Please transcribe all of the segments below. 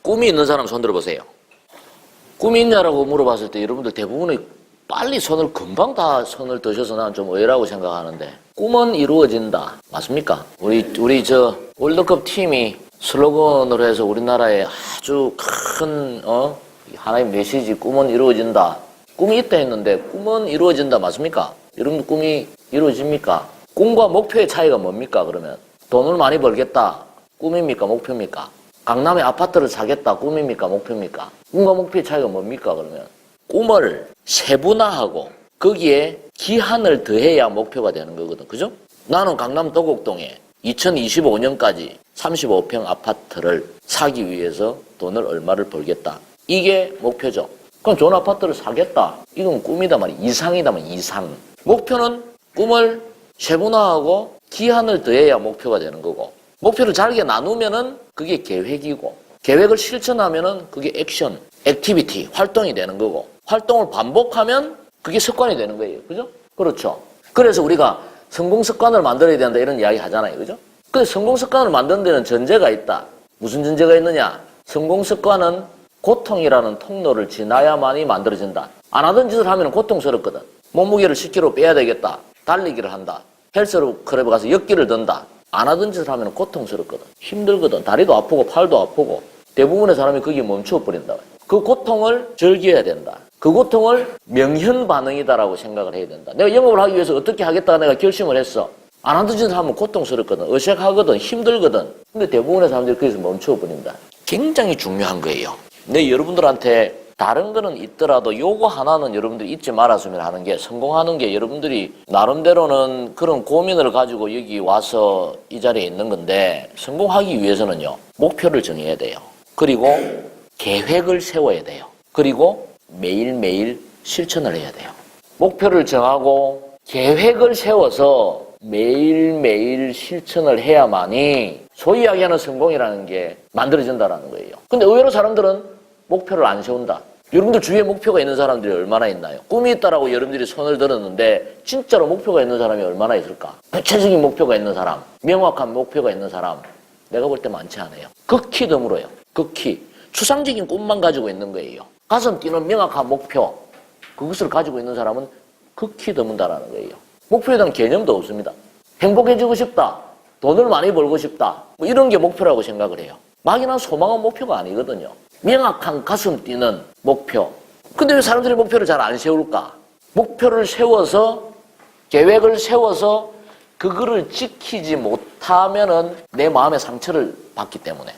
꿈이 있는 사람 손 들어보세요. 꿈이 있냐라고 물어봤을 때 여러분들 대부분이 빨리 금방 다 손을 드셔서 난 좀 의외라고 생각하는데, 꿈은 이루어진다. 맞습니까? 우리 월드컵 팀이 슬로건으로 해서 우리나라에 아주 큰, 하나의 메시지, 꿈은 이루어진다. 꿈이 있다 했는데, 꿈은 이루어진다. 맞습니까? 여러분 꿈이 이루어집니까? 꿈과 목표의 차이가 뭡니까, 그러면? 돈을 많이 벌겠다. 꿈입니까? 목표입니까? 강남에 아파트를 사겠다. 꿈입니까? 목표입니까? 꿈과 목표의 차이가 뭡니까, 그러면? 꿈을 세분화하고 거기에 기한을 더해야 목표가 되는 거거든. 그죠? 나는 강남 도곡동에 2025년까지 35평 아파트를 사기 위해서 돈을 얼마를 벌겠다. 이게 목표죠. 그럼 좋은 아파트를 사겠다. 이건 꿈이다 말이야. 이상이다 말이야. 이상. 목표는 꿈을 세분화하고 기한을 더해야 목표가 되는 거고, 목표를 잘게 나누면은 그게 계획이고, 계획을 실천하면은 그게 액션, 액티비티, 활동이 되는 거고, 활동을 반복하면 그게 습관이 되는 거예요. 그죠? 그렇죠. 그래서 우리가 성공 습관을 만들어야 된다 이런 이야기 하잖아요. 그죠? 그래서 성공 습관을 만드는 데는 전제가 있다. 무슨 전제가 있느냐? 성공 습관은 고통이라는 통로를 지나야만이 만들어진다. 안 하던 짓을 하면 고통스럽거든. 몸무게를 10kg 빼야 되겠다. 달리기를 한다. 헬스클럽에 가서 역기를 든다. 안 하던 짓을 하면 고통스럽거든. 힘들거든. 다리도 아프고 팔도 아프고. 대부분의 사람이 거기에 멈춰버린다. 그 고통을 즐겨야 된다. 그 고통을 명현 반응이다라고 생각을 해야 된다. 내가 영업을 하기 위해서 어떻게 하겠다가 내가 결심을 했어. 안 하던 짓을 하면 고통스럽거든. 어색하거든. 힘들거든. 근데 대부분의 사람들이 거기서 멈춰버린다. 굉장히 중요한 거예요. 내 여러분들한테 다른 거는 있더라도 요거 하나는 여러분들이 잊지 말았으면 하는 게, 성공하는 게 여러분들이 나름대로는 그런 고민을 가지고 여기 와서 이 자리에 있는 건데, 성공하기 위해서는요, 목표를 정해야 돼요. 그리고 계획을 세워야 돼요. 그리고 매일매일 실천을 해야 돼요. 목표를 정하고 계획을 세워서 매일매일 실천을 해야만이 소위 이야기하는 성공이라는 게 만들어진다는 거예요. 근데 의외로 사람들은 목표를 안 세운다. 여러분들 주위에 목표가 있는 사람들이 얼마나 있나요? 꿈이 있다라고 여러분들이 손을 들었는데 진짜로 목표가 있는 사람이 얼마나 있을까? 구체적인 목표가 있는 사람, 명확한 목표가 있는 사람, 내가 볼 때 많지 않아요. 극히 드물어요. 극히. 추상적인 꿈만 가지고 있는 거예요. 가슴 뛰는 명확한 목표, 그것을 가지고 있는 사람은 극히 드문다라는 거예요. 목표에 대한 개념도 없습니다. 행복해지고 싶다, 돈을 많이 벌고 싶다, 뭐 이런 게 목표라고 생각을 해요. 막연한 소망은 목표가 아니거든요. 명확한 가슴 뛰는 목표. 근데 왜 사람들이 목표를 잘 안 세울까? 목표를 세워서, 계획을 세워서 그거를 지키지 못하면은 내 마음의 상처를 받기 때문에.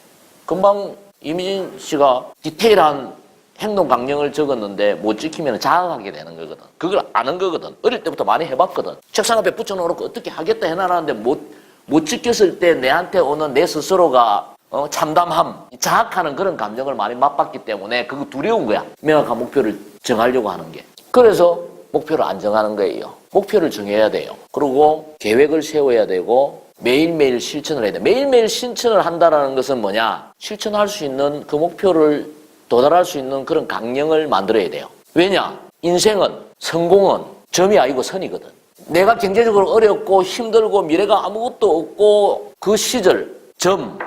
금방 이미진 씨가 디테일한 행동 강령을 적었는데 못 지키면 자학하게 되는 거거든. 그걸 아는 거거든. 어릴 때부터 많이 해봤거든. 책상 앞에 붙여놓고 어떻게 하겠다 해놔라는데 못 지켰을 때 내한테 오는 내 스스로가 참담함, 자학하는 그런 감정을 많이 맛봤기 때문에 그거 두려운 거야. 명확한 목표를 정하려고 하는 게. 그래서 목표를 안 정하는 거예요. 목표를 정해야 돼요. 그리고 계획을 세워야 되고 매일매일 실천을 해야 돼. 매일매일 실천을 한다는 것은 뭐냐? 실천할 수 있는 그 목표를 도달할 수 있는 그런 강령을 만들어야 돼요. 왜냐? 인생은, 성공은 점이 아니고 선이거든. 내가 경제적으로 어렵고 힘들고 미래가 아무것도 없고 그 시절, 점.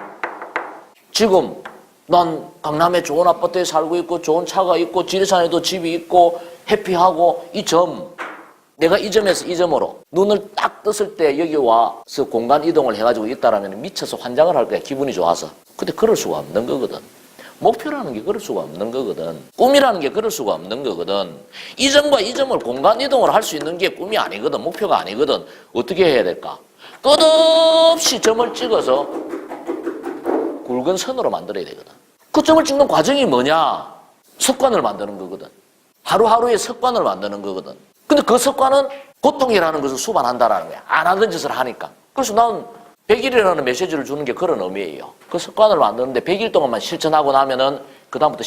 지금 난 강남에 좋은 아파트에 살고 있고 좋은 차가 있고 지리산에도 집이 있고 해피하고 이 점. 내가 이 점에서 이 점으로 눈을 딱 떴을 때 여기 와서 공간 이동을 해가지고 있다라면 미쳐서 환장을 할 거야. 기분이 좋아서. 근데 그럴 수가 없는 거거든. 목표라는 게 그럴 수가 없는 거거든. 꿈이라는 게 그럴 수가 없는 거거든. 이 점과 이 점을 공간 이동을 할 수 있는 게 꿈이 아니거든. 목표가 아니거든. 어떻게 해야 될까? 끝없이 점을 찍어서 굵은 선으로 만들어야 되거든. 그 점을 찍는 과정이 뭐냐? 습관을 만드는 거거든. 하루하루의 습관을 만드는 거거든. 근데 그 습관은 고통이라는 것을 수반한다라는 거야. 안 하던 짓을 하니까. 그래서 난 100일이라는 메시지를 주는 게 그런 의미예요. 그 습관을 만드는데 100일 동안만 실천하고 나면은 그다음부터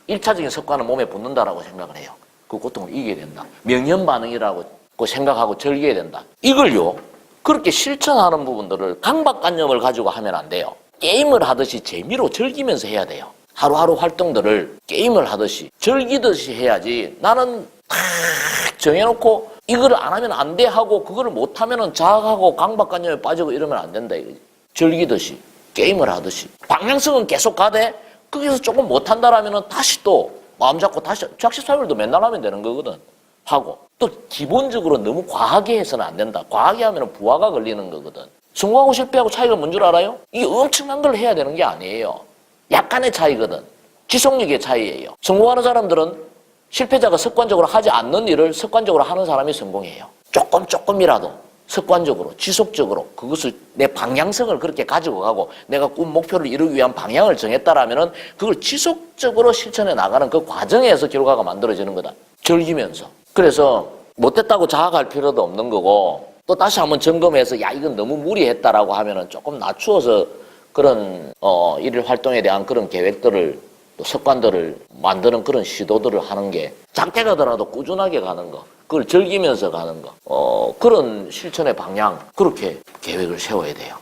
1차적인 습관은 몸에 붙는다라고 생각을 해요. 그 고통을 이겨야 된다. 명현 반응이라고 생각하고 즐겨야 된다. 이걸요, 그렇게 실천하는 부분들을 강박관념을 가지고 하면 안 돼요. 게임을 하듯이 재미로 즐기면서 해야 돼요. 하루하루 활동들을 게임을 하듯이 즐기듯이 해야지. 나는 딱 정해놓고 이거를 안 하면 안 돼 하고 그거를 못 하면은 자학하고 강박관념에 빠지고 이러면 안 된다 이거지. 즐기듯이 게임을 하듯이 방향성은 계속 가되 거기서 조금 못한다라면은 다시 또 마음 잡고 다시 작심삼일도 맨날 하면 되는 거거든. 하고 또 기본적으로 너무 과하게 해서는 안 된다. 과하게 하면 부하가 걸리는 거거든. 성공하고 실패하고 차이가 뭔 줄 알아요? 이게 엄청난 걸 해야 되는 게 아니에요. 약간의 차이거든. 지속력의 차이예요. 성공하는 사람들은 실패자가 습관적으로 하지 않는 일을 습관적으로 하는 사람이 성공해요. 조금이라도 습관적으로 지속적으로 그것을 내 방향성을 그렇게 가지고 가고 내가 꿈 목표를 이루기 위한 방향을 정했다라면은 그걸 지속적으로 실천해 나가는 그 과정에서 결과가 만들어지는 거다. 즐기면서. 그래서 못됐다고 자학할 필요도 없는 거고 또 다시 한번 점검해서 야 이건 너무 무리했다라고 하면은 조금 낮추어서 그런 일일 활동에 대한 그런 계획들을 또 습관들을 만드는 그런 시도들을 하는 게 작게 가더라도 꾸준하게 가는 거, 그걸 즐기면서 가는 거, 그런 실천의 방향 그렇게 계획을 세워야 돼요.